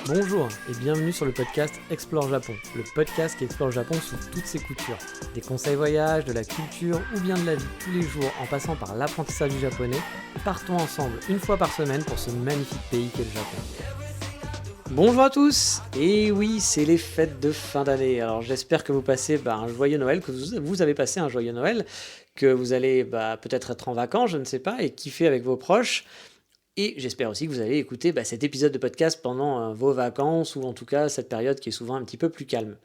Bonjour et bienvenue sur le podcast Explore Japon, le podcast qui explore le Japon sous toutes ses coutures. Des conseils voyage, de la culture ou bien de la vie tous les jours en passant par l'apprentissage du japonais, partons ensemble une fois par semaine pour ce magnifique pays qu'est le Japon. Bonjour à tous. Et oui, c'est les fêtes de fin d'année. Alors j'espère que vous passez un joyeux Noël, que vous avez passé un joyeux Noël, que vous allez peut-être être en vacances, je ne sais pas, et kiffer avec vos proches. Et j'espère aussi que vous allez écouter cet épisode de podcast pendant vos vacances ou en tout cas cette période qui est souvent un petit peu plus calme.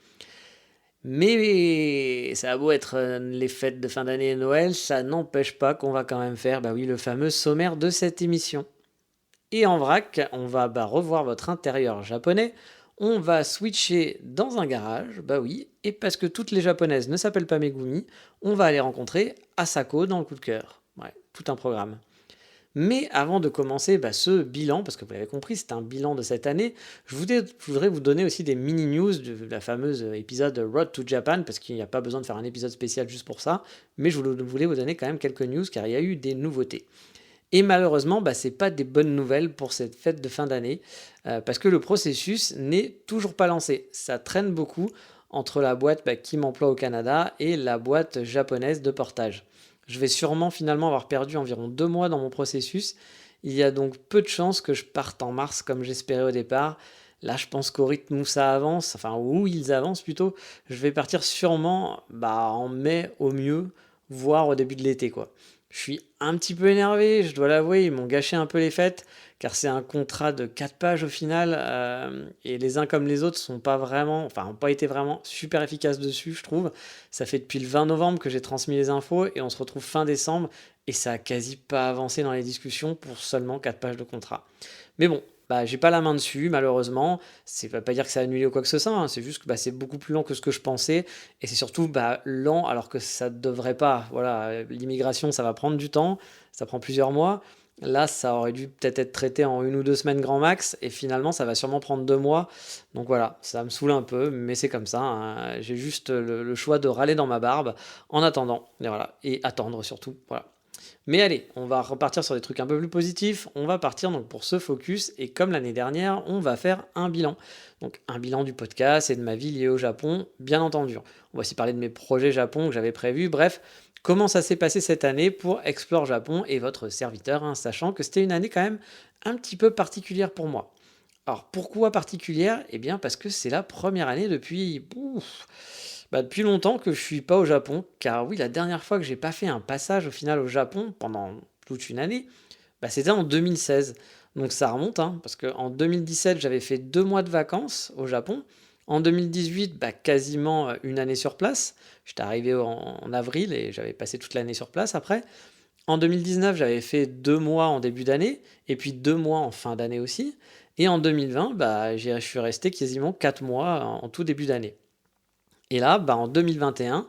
Mais ça a beau être les fêtes de fin d'année et Noël, ça n'empêche pas qu'on va quand même faire le fameux sommaire de cette émission. Et en vrac, on va revoir votre intérieur japonais, on va switcher dans un garage, et parce que toutes les japonaises ne s'appellent pas Megumi, on va aller rencontrer Asako dans le coup de cœur. Ouais, tout un programme. Mais avant de commencer ce bilan, parce que vous l'avez compris, c'est un bilan de cette année, je voudrais vous donner aussi des mini-news de la fameuse épisode Road to Japan, parce qu'il n'y a pas besoin de faire un épisode spécial juste pour ça, mais je voulais vous donner quand même quelques news, car il y a eu des nouveautés. Et malheureusement, c'est pas des bonnes nouvelles pour cette fête de fin d'année, parce que le processus n'est toujours pas lancé. Ça traîne beaucoup entre la boîte qui m'emploie au Canada et la boîte japonaise de portage. Je vais sûrement finalement avoir perdu environ 2 mois dans mon processus. Il y a donc peu de chances que je parte en mars comme j'espérais au départ. Là, je pense qu'au rythme où ça avance, enfin où ils avancent plutôt, je vais partir sûrement en mai au mieux, voire au début de l'été quoi. Je suis un petit peu énervé, je dois l'avouer, ils m'ont gâché un peu les fêtes, car c'est un contrat de 4 pages au final, et les uns comme les autres n'ont pas été vraiment super efficaces dessus, je trouve. Ça fait depuis le 20 novembre que j'ai transmis les infos, et on se retrouve fin décembre, et ça a quasi pas avancé dans les discussions pour seulement 4 pages de contrat. Mais bon, j'ai pas la main dessus, malheureusement. Ça veut pas dire que c'est annulé ou quoi que ce soit, hein. C'est juste que c'est beaucoup plus lent que ce que je pensais. Et c'est surtout lent alors que ça devrait pas. Voilà, l'immigration, ça va prendre du temps. Ça prend plusieurs mois. Là, ça aurait dû peut-être être traité en 1 ou 2 semaines grand max. Et finalement, ça va sûrement prendre 2 mois. Donc voilà, ça me saoule un peu, mais c'est comme ça, hein. J'ai juste le choix de râler dans ma barbe en attendant. Et voilà. Et attendre surtout. Voilà. Mais allez, on va repartir sur des trucs un peu plus positifs. On va partir donc pour ce focus et comme l'année dernière, on va faire un bilan. Donc un bilan du podcast et de ma vie liée au Japon, bien entendu. On va aussi parler de mes projets Japon que j'avais prévus. Bref, comment ça s'est passé cette année pour Explore Japon et votre serviteur, hein, sachant que c'était une année quand même un petit peu particulière pour moi. Alors pourquoi particulière? Eh bien parce que c'est la première année depuis longtemps que je suis pas au Japon, car oui, la dernière fois que j'ai pas fait un passage au final au Japon pendant toute une année, c'était en 2016. Donc ça remonte, hein, parce qu'en 2017, j'avais fait 2 mois de vacances au Japon. En 2018, quasiment une année sur place. J'étais arrivé en avril et j'avais passé toute l'année sur place après. En 2019, j'avais fait 2 mois en début d'année, et puis 2 mois en fin d'année aussi. Et en 2020, je suis resté quasiment 4 mois en tout début d'année. Et là, en 2021,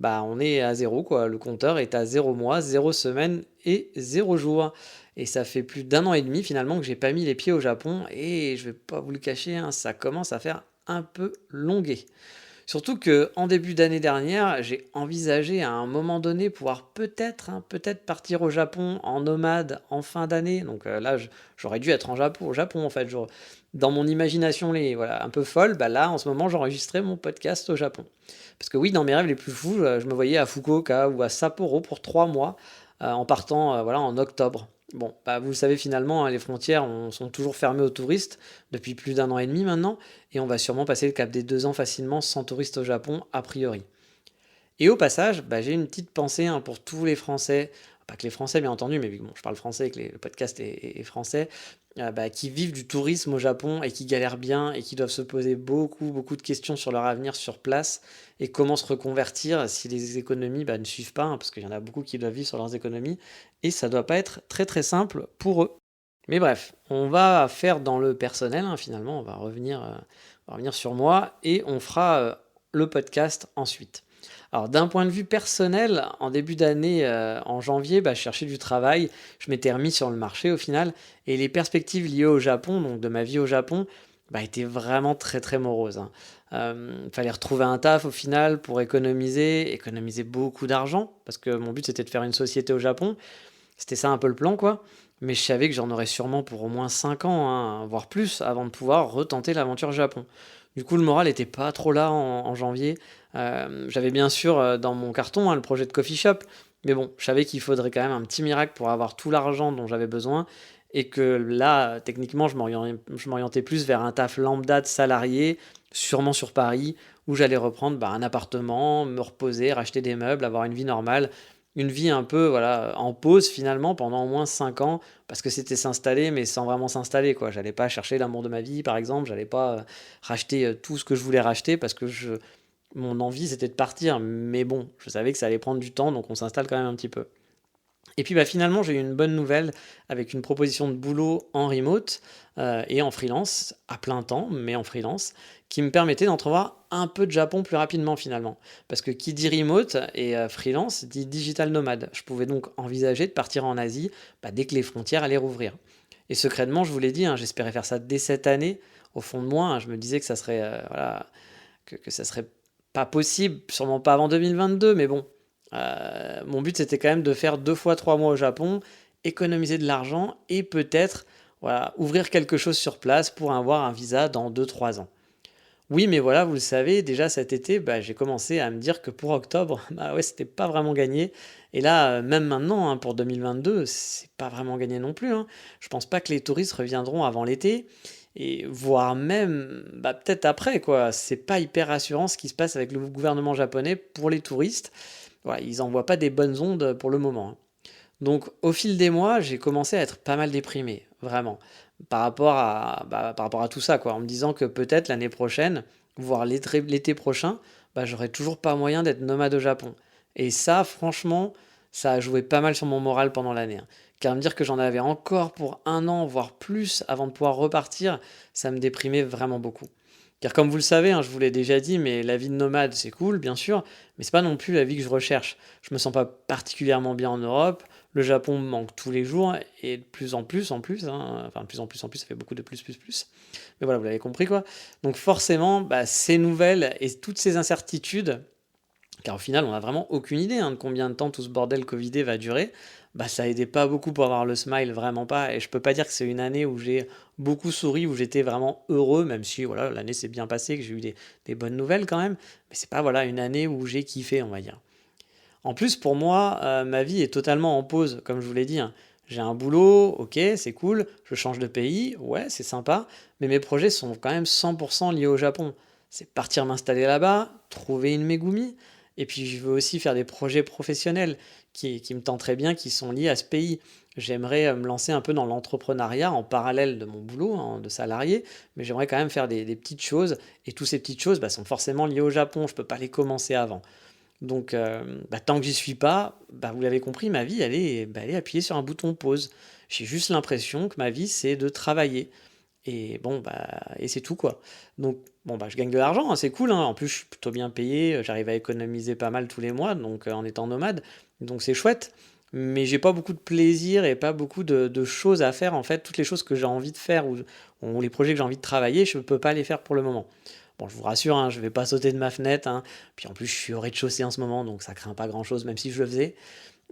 on est à zéro, quoi. Le compteur est à 0 mois, 0 semaine et 0 jour. Et ça fait plus d'1 an et demi finalement que j'ai pas mis les pieds au Japon. Et je vais pas vous le cacher, hein, ça commence à faire un peu longuer. Surtout que en début d'année dernière, j'ai envisagé à un moment donné pouvoir peut-être partir au Japon en nomade en fin d'année. Donc là, j'aurais dû être au Japon en fait. Dans mon imagination voilà, un peu folle, là en ce moment j'enregistrais mon podcast au Japon. Parce que oui, dans mes rêves les plus fous, je me voyais à Fukuoka ou à Sapporo pour 3 mois en partant en octobre. Bon, vous le savez finalement, hein, les frontières sont toujours fermées aux touristes depuis plus d'1 an et demi maintenant, et on va sûrement passer le cap des 2 ans facilement sans touristes au Japon, a priori. Et au passage, j'ai une petite pensée, hein, pour tous les Français, pas que les Français bien entendu, mais vu que je parle français et que le podcast est français, qui vivent du tourisme au Japon et qui galèrent bien et qui doivent se poser beaucoup de questions sur leur avenir sur place et comment se reconvertir si les économies ne suivent pas, hein, parce qu'il y en a beaucoup qui doivent vivre sur leurs économies, et ça doit pas être très simple pour eux. Mais bref, on va faire dans le personnel, hein, finalement, on va revenir sur moi et on fera le podcast ensuite. Alors d'un point de vue personnel, en début d'année, en janvier, je cherchais du travail, je m'étais remis sur le marché au final, et les perspectives liées au Japon, donc de ma vie au Japon, étaient vraiment très moroses, hein. Fallait retrouver un taf au final pour économiser beaucoup d'argent, parce que mon but c'était de faire une société au Japon, c'était ça un peu le plan quoi. mais je savais que j'en aurais sûrement pour au moins 5 ans, hein, voire plus, avant de pouvoir retenter l'aventure Japon. Du coup, le moral était pas trop là en janvier. J'avais bien sûr, dans mon carton, hein, le projet de coffee shop, mais bon, je savais qu'il faudrait quand même un petit miracle pour avoir tout l'argent dont j'avais besoin et que là, techniquement, je m'orientais plus vers un taf lambda de salarié, sûrement sur Paris, où j'allais reprendre, bah, un appartement, me reposer, racheter des meubles, avoir une vie normale. Une vie un peu, voilà, en pause finalement pendant au moins 5 ans, parce que c'était s'installer, mais sans vraiment s'installer, quoi. J'allais pas chercher l'amour de ma vie, par exemple, j'allais pas, racheter, tout ce que je voulais racheter parce que mon envie c'était de partir, mais bon, je savais que ça allait prendre du temps, donc on s'installe quand même un petit peu. Et puis bah, finalement, j'ai eu une bonne nouvelle avec une proposition de boulot en remote et en freelance, à plein temps, mais en freelance, qui me permettait d'entrevoir un peu de Japon plus rapidement finalement. Parce que qui dit remote et freelance dit digital nomade. Je pouvais donc envisager de partir en Asie bah, dès que les frontières allaient rouvrir. Et secrètement, je vous l'ai dit, hein, j'espérais faire ça dès cette année. Au fond de moi, hein, je me disais que ça serait, voilà, que ça serait pas possible, sûrement pas avant 2022, mais bon, mon but c'était quand même de faire 2 fois 3 mois au Japon, économiser de l'argent et peut-être voilà, ouvrir quelque chose sur place pour avoir un visa dans 2 3 ans. Oui, mais voilà, vous le savez, déjà cet été, bah, j'ai commencé à me dire que pour octobre, bah ouais, c'était pas vraiment gagné. Et là, même maintenant, hein, pour 2022, c'est pas vraiment gagné non plus, hein. Je pense pas que les touristes reviendront avant l'été, et voire même, bah, peut-être après, quoi. C'est pas hyper rassurant ce qui se passe avec le gouvernement japonais pour les touristes. Voilà, ils envoient pas des bonnes ondes pour le moment, hein. Donc, au fil des mois, j'ai commencé à être pas mal déprimé, vraiment, par rapport à tout ça, quoi, en me disant que peut-être l'année prochaine, voire l'été prochain, bah, j'aurais toujours pas moyen d'être nomade au Japon. Et ça, franchement, ça a joué pas mal sur mon moral pendant l'année, hein. Car me dire que j'en avais encore pour 1 an, voire plus, avant de pouvoir repartir, ça me déprimait vraiment beaucoup. Car comme vous le savez, hein, je vous l'ai déjà dit, mais la vie de nomade, c'est cool, bien sûr, mais c'est pas non plus la vie que je recherche. Je me sens pas particulièrement bien en Europe. Le Japon me manque tous les jours et de plus en plus, hein, enfin de plus en plus, ça fait beaucoup de plus, plus, plus. Mais voilà, vous l'avez compris quoi. Donc forcément, bah, ces nouvelles et toutes ces incertitudes, car au final, on n'a vraiment aucune idée hein, de combien de temps tout ce bordel Covidé va durer. Bah, ça aidait pas beaucoup pour avoir le smile, vraiment pas. Et je peux pas dire que c'est une année où j'ai beaucoup souri, où j'étais vraiment heureux, même si voilà, l'année s'est bien passée, que j'ai eu des bonnes nouvelles quand même. Mais c'est pas voilà une année où j'ai kiffé, on va dire. En plus, pour moi, ma vie est totalement en pause, comme je vous l'ai dit, hein. J'ai un boulot, ok, c'est cool, je change de pays, ouais, c'est sympa, mais mes projets sont quand même 100% liés au Japon. C'est partir m'installer là-bas, trouver une Megumi, et puis je veux aussi faire des projets professionnels qui me tenteraient bien, qui sont liés à ce pays. J'aimerais me lancer un peu dans l'entrepreneuriat en parallèle de mon boulot hein, de salarié, mais j'aimerais quand même faire des petites choses, et toutes ces petites choses bah, sont forcément liées au Japon, je ne peux pas les commencer avant. Donc, bah, tant que j'y suis pas, bah, vous l'avez compris, ma vie, elle est appuyée sur un bouton pause. J'ai juste l'impression que ma vie, c'est de travailler. Et bon, bah, et c'est tout, quoi. Donc, bon, bah, je gagne de l'argent, hein, c'est cool, hein. En plus, je suis plutôt bien payé, j'arrive à économiser pas mal tous les mois, donc en étant nomade. Donc, c'est chouette. Mais j'ai pas beaucoup de plaisir et pas beaucoup de choses à faire, en fait. Toutes les choses que j'ai envie de faire ou les projets que j'ai envie de travailler, je peux pas les faire pour le moment. Bon, je vous rassure, hein, je vais pas sauter de ma fenêtre, hein. Puis en plus, je suis au rez-de-chaussée en ce moment, donc ça craint pas grand-chose, même si je le faisais.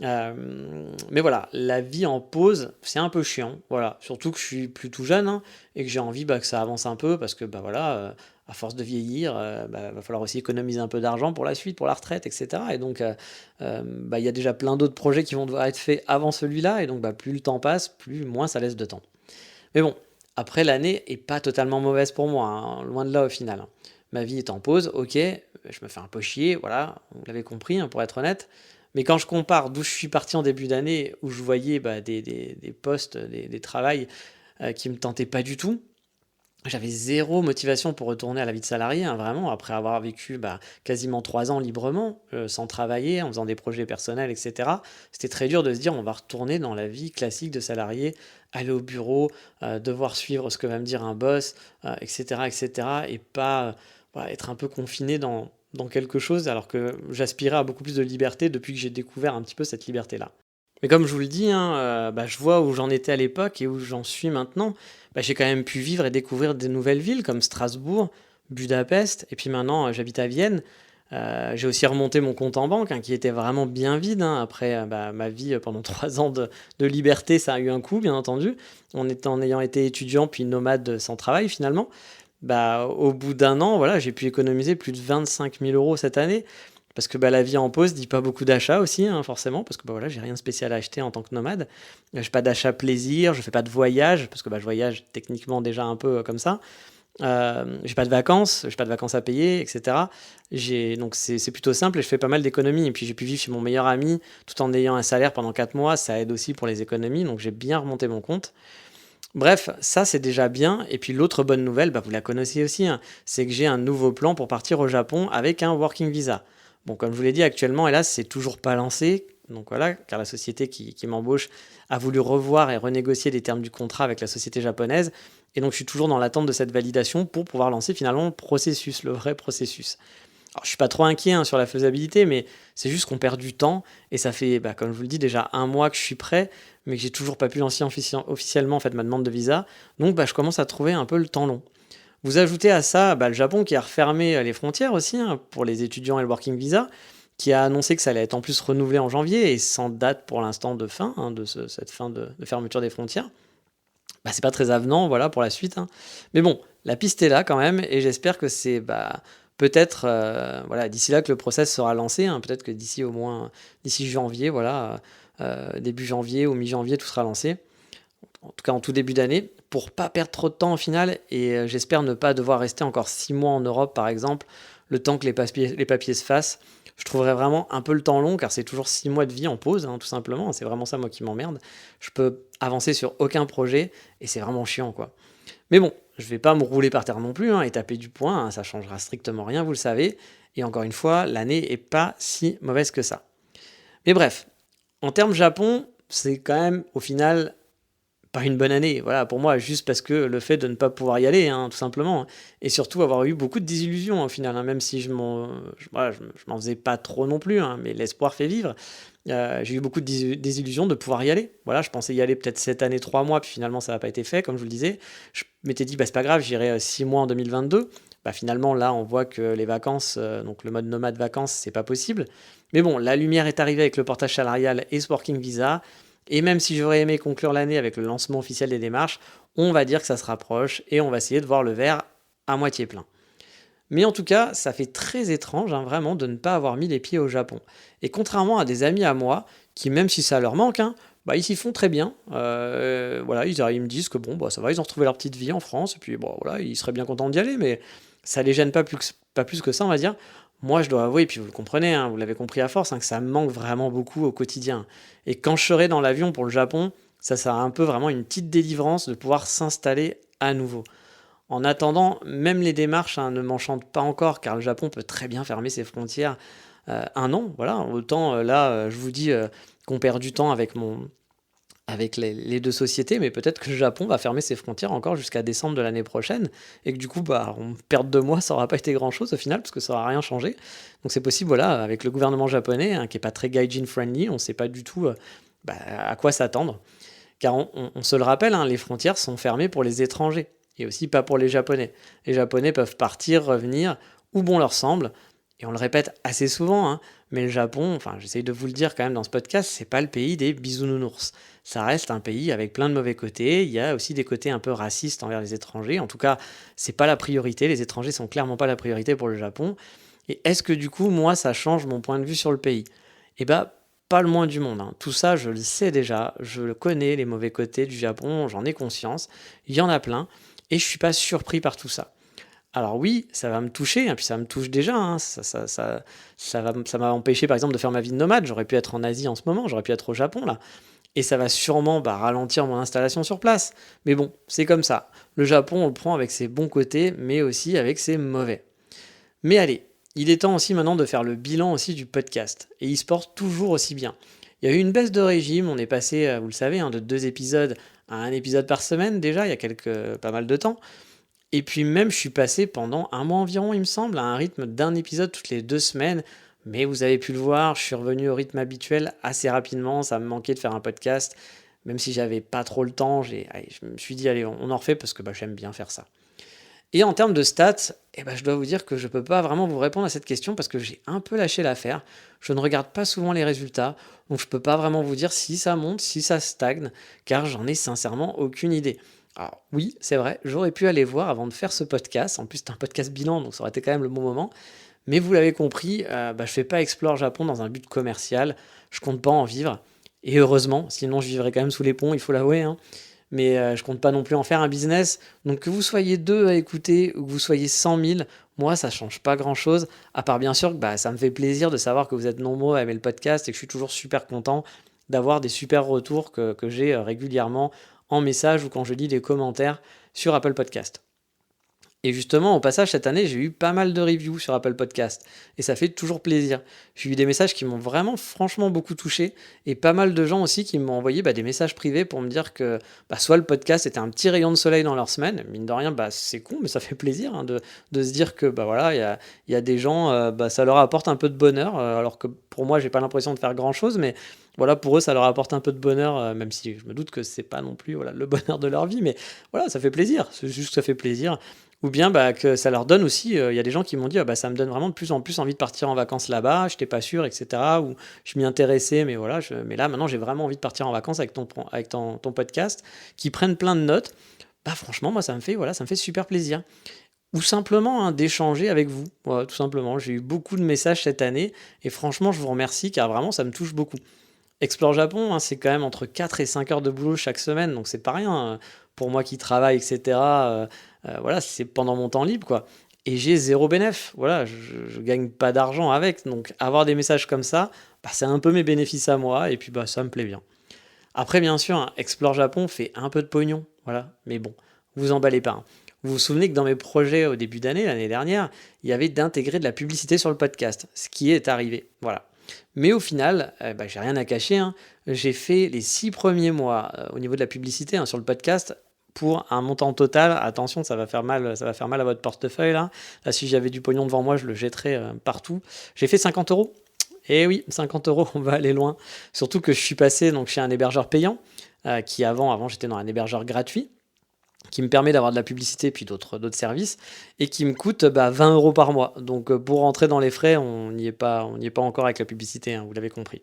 Mais voilà, la vie en pause, c'est un peu chiant, voilà. Surtout que je suis plutôt jeune hein, et que j'ai envie bah, que ça avance un peu parce que bah voilà, à force de vieillir, bah, va falloir aussi économiser un peu d'argent pour la suite, pour la retraite, etc. Et donc, bah, il y a déjà plein d'autres projets qui vont devoir être faits avant celui-là, et donc bah, plus le temps passe, plus moins ça laisse de temps. Mais bon, après l'année est pas totalement mauvaise pour moi, hein, loin de là au final, hein. Ma vie est en pause, ok, je me fais un peu chier, voilà, vous l'avez compris, hein, pour être honnête. Mais quand je compare d'où je suis parti en début d'année, où je voyais bah, des postes, des travails qui me tentaient pas du tout, j'avais zéro motivation pour retourner à la vie de salarié, hein, vraiment, après avoir vécu bah, quasiment 3 ans librement, sans travailler, en faisant des projets personnels, etc. C'était très dur de se dire on va retourner dans la vie classique de salarié, aller au bureau, devoir suivre ce que va me dire un boss, etc., etc. Et pas voilà, être un peu confiné dans quelque chose, alors que j'aspirais à beaucoup plus de liberté depuis que j'ai découvert un petit peu cette liberté-là. Mais comme je vous le dis, hein, bah, je vois où j'en étais à l'époque et où j'en suis maintenant. Bah, j'ai quand même pu vivre et découvrir des nouvelles villes comme Strasbourg, Budapest, et puis maintenant j'habite à Vienne. J'ai aussi remonté mon compte en banque, hein, qui était vraiment bien vide, hein. Après, ma vie, pendant 3 ans de liberté, ça a eu un coût, bien entendu. En ayant été étudiant puis nomade, sans travail finalement. Au bout d'un an, voilà, j'ai pu économiser plus de 25 000 € cette année. Parce que la vie en pause dit pas beaucoup d'achats aussi, hein, forcément, parce que voilà, j'ai rien de spécial à acheter en tant que nomade. J'ai pas d'achat plaisir, je fais pas de voyage, parce que je voyage techniquement déjà un peu comme ça. J'ai pas de vacances à payer, etc. Donc c'est plutôt simple et je fais pas mal d'économies. Et puis j'ai pu vivre chez mon meilleur ami tout en ayant un salaire pendant 4 mois, ça aide aussi pour les économies, donc j'ai bien remonté mon compte. Bref, ça c'est déjà bien. Et puis l'autre bonne nouvelle, vous la connaissez aussi, hein, c'est que j'ai un nouveau plan pour partir au Japon avec un working visa. Bon, comme je vous l'ai dit, actuellement, hélas, c'est toujours pas lancé. Donc voilà, car la société qui m'embauche a voulu revoir et renégocier les termes du contrat avec la société japonaise. Et donc je suis toujours dans l'attente de cette validation pour pouvoir lancer finalement le processus, le vrai processus. Alors je suis pas trop inquiet, hein, sur la faisabilité, mais c'est juste qu'on perd du temps et ça fait, comme je vous le dis, déjà un mois que je suis prêt, mais que j'ai toujours pas pu lancer officiellement en fait ma demande de visa. Donc je commence à trouver un peu le temps long. Vous ajoutez à ça le Japon qui a refermé les frontières aussi, hein, pour les étudiants et le working visa, qui a annoncé que ça allait être en plus renouvelé en janvier et sans date pour l'instant de fin, hein, cette fin de fermeture des frontières. C'est pas très avenant, voilà, pour la suite, hein. Mais bon, la piste est là quand même et j'espère que c'est, peut-être, voilà, d'ici là que le process sera lancé, hein. Peut-être que d'ici au moins d'ici janvier, voilà, début janvier ou mi-janvier, tout sera lancé. En tout cas, en tout début d'année, pour pas perdre trop de temps au final et j'espère ne pas devoir rester encore 6 mois en Europe, par exemple, le temps que les papiers se fassent. Je trouverais vraiment un peu le temps long car c'est toujours 6 mois de vie en pause, hein, tout simplement. C'est vraiment ça, moi, qui m'emmerde. Je peux avancer sur aucun projet et c'est vraiment chiant, quoi. Mais bon, je vais pas me rouler par terre non plus, hein, et taper du poing, hein, ça changera strictement rien, vous le savez. Et encore une fois, l'année est pas si mauvaise que ça. Mais bref, en termes Japon, c'est quand même au final pas une bonne année. Voilà, pour moi, juste parce que le fait de ne pas pouvoir y aller, hein, tout simplement. Et surtout avoir eu beaucoup de désillusions au final, hein, même si voilà, je m'en faisais pas trop non plus, hein, mais l'espoir fait vivre. J'ai eu beaucoup de désillusions de pouvoir y aller. Voilà, je pensais y aller peut-être cette année 3 mois, puis finalement ça n'a pas été fait, comme je vous le disais. Je m'étais dit, c'est pas grave, j'irai 6 mois en 2022. Finalement, là, on voit que les vacances, donc le mode nomade vacances, c'est pas possible. Mais bon, la lumière est arrivée avec le portage salarial et ce working visa. Et même si j'aurais aimé conclure l'année avec le lancement officiel des démarches, on va dire que ça se rapproche et on va essayer de voir le verre à moitié plein. Mais en tout cas, ça fait très étrange, hein, vraiment, de ne pas avoir mis les pieds au Japon. Et contrairement à des amis à moi, qui même si ça leur manque, hein, ils s'y font très bien. Voilà, ils me disent que bon, ça va, ils ont retrouvé leur petite vie en France, et puis bon, voilà, ils seraient bien contents d'y aller, mais ça les gêne pas plus que ça, on va dire. Moi, je dois avouer, et puis vous le comprenez, hein, vous l'avez compris à force, hein, que ça me manque vraiment beaucoup au quotidien. Et quand je serai dans l'avion pour le Japon, ça sera un peu vraiment une petite délivrance de pouvoir s'installer à nouveau. En attendant, même les démarches, hein, ne m'enchantent pas encore, car le Japon peut très bien fermer ses frontières un an. Voilà, autant là, je vous dis qu'on perd du temps avec les deux sociétés, mais peut-être que le Japon va fermer ses frontières encore jusqu'à décembre de l'année prochaine, et que du coup, on perd 2 mois, ça n'aura pas été grand-chose au final, parce que ça n'aura rien changé. Donc c'est possible, voilà, avec le gouvernement japonais, hein, qui n'est pas très gaijin-friendly, on ne sait pas du tout à quoi s'attendre. Car on se le rappelle, hein, les frontières sont fermées pour les étrangers, et aussi pas pour les Japonais. Les Japonais peuvent partir, revenir, où bon leur semble, et on le répète assez souvent, hein, mais le Japon, enfin j'essaye de vous le dire quand même dans ce podcast, c'est pas le pays des bisounours. Ça reste un pays avec plein de mauvais côtés, il y a aussi des côtés un peu racistes envers les étrangers, en tout cas c'est pas la priorité, les étrangers sont clairement pas la priorité pour le Japon. Et est-ce que du coup, moi, ça change mon point de vue sur le pays? Eh ben, pas le moins du monde, hein. Tout ça, je le sais déjà, je le connais, les mauvais côtés du Japon, j'en ai conscience, il y en a plein, et je suis pas surpris par tout ça. Alors oui, ça va me toucher, hein, puis ça me touche déjà, hein, ça m'a empêché par exemple de faire ma vie de nomade, j'aurais pu être en Asie en ce moment, j'aurais pu être au Japon là, et ça va sûrement ralentir mon installation sur place. Mais bon, c'est comme ça. Le Japon, on le prend avec ses bons côtés, mais aussi avec ses mauvais. Mais allez, il est temps aussi maintenant de faire le bilan aussi du podcast. Et il se porte toujours aussi bien. Il y a eu une baisse de régime, on est passé, vous le savez, hein, de 2 épisodes à un épisode par semaine déjà, il y a pas mal de temps. Et puis même, je suis passé pendant un mois environ, il me semble, à un rythme d'un épisode toutes les 2 semaines. Mais vous avez pu le voir, je suis revenu au rythme habituel assez rapidement, ça me manquait de faire un podcast. Même si j'avais pas trop le temps, je me suis dit, allez, on en refait parce que j'aime bien faire ça. Et en termes de stats, je dois vous dire que je ne peux pas vraiment vous répondre à cette question parce que j'ai un peu lâché l'affaire. Je ne regarde pas souvent les résultats, donc je ne peux pas vraiment vous dire si ça monte, si ça stagne, car j'en ai sincèrement aucune idée. Alors oui, c'est vrai, j'aurais pu aller voir avant de faire ce podcast. En plus, c'est un podcast bilan, donc ça aurait été quand même le bon moment. Mais vous l'avez compris, je ne fais pas Explore Japon dans un but commercial. Je compte pas en vivre. Et heureusement, sinon je vivrais quand même sous les ponts, il faut l'avouer, hein. Mais je compte pas non plus en faire un business. Donc que vous soyez 2 à écouter ou que vous soyez 100 000, moi ça change pas grand-chose. À part bien sûr que ça me fait plaisir de savoir que vous êtes nombreux à aimer le podcast et que je suis toujours super content d'avoir des super retours que j'ai régulièrement en message ou quand je lis des commentaires sur Apple Podcast. Et justement, au passage, cette année, j'ai eu pas mal de reviews sur Apple Podcast. Et ça fait toujours plaisir. J'ai eu des messages qui m'ont vraiment, franchement, beaucoup touché. Et pas mal de gens aussi qui m'ont envoyé des messages privés pour me dire que soit le podcast était un petit rayon de soleil dans leur semaine. Mine de rien, c'est con, mais ça fait plaisir de se dire que voilà, il y a des gens, ça leur apporte un peu de bonheur. Alors que pour moi, j'ai pas l'impression de faire grand-chose. Mais voilà, pour eux, ça leur apporte un peu de bonheur, même si je me doute que c'est pas non plus le bonheur de leur vie. Mais voilà, ça fait plaisir. C'est juste que ça fait plaisir. Ou bien que ça leur donne aussi, il y a des gens qui m'ont dit ça me donne vraiment de plus en plus envie de partir en vacances là-bas, je n'étais pas sûr, etc. Ou je m'y intéressais, mais voilà, mais là maintenant j'ai vraiment envie de partir en vacances avec ton podcast, qui prennent plein de notes. Franchement, moi ça me fait super plaisir. Ou simplement d'échanger avec vous, voilà, tout simplement. J'ai eu beaucoup de messages cette année et franchement je vous remercie car vraiment ça me touche beaucoup. Explore Japon, hein, c'est quand même entre 4 et 5 heures de boulot chaque semaine, donc c'est pas rien pour moi qui travaille, etc. Voilà, c'est pendant mon temps libre, quoi. Et j'ai zéro bénéf, voilà, je gagne pas d'argent avec, donc avoir des messages comme ça, c'est un peu mes bénéfices à moi, et puis ça me plaît bien. Après, bien sûr, hein, Explore Japon fait un peu de pognon, voilà, mais bon, vous emballez pas, hein. Vous vous souvenez que dans mes projets au début d'année, l'année dernière, il y avait d'intégrer de la publicité sur le podcast, ce qui est arrivé, voilà. Mais au final, j'ai rien à cacher, hein. J'ai fait les 6 premiers mois au niveau de la publicité, hein, sur le podcast pour un montant total. Attention, ça va faire mal à votre portefeuille là. Là, si j'avais du pognon devant moi, je le jetterais partout. J'ai fait 50 euros. Et oui, 50 euros, on va aller loin. Surtout que je suis passé donc chez un hébergeur payant, qui avant j'étais dans un hébergeur gratuit, qui me permet d'avoir de la publicité puis d'autres services et qui me coûte 20 euros par mois. Donc pour rentrer dans les frais, on n'y est pas encore avec la publicité, hein, vous l'avez compris.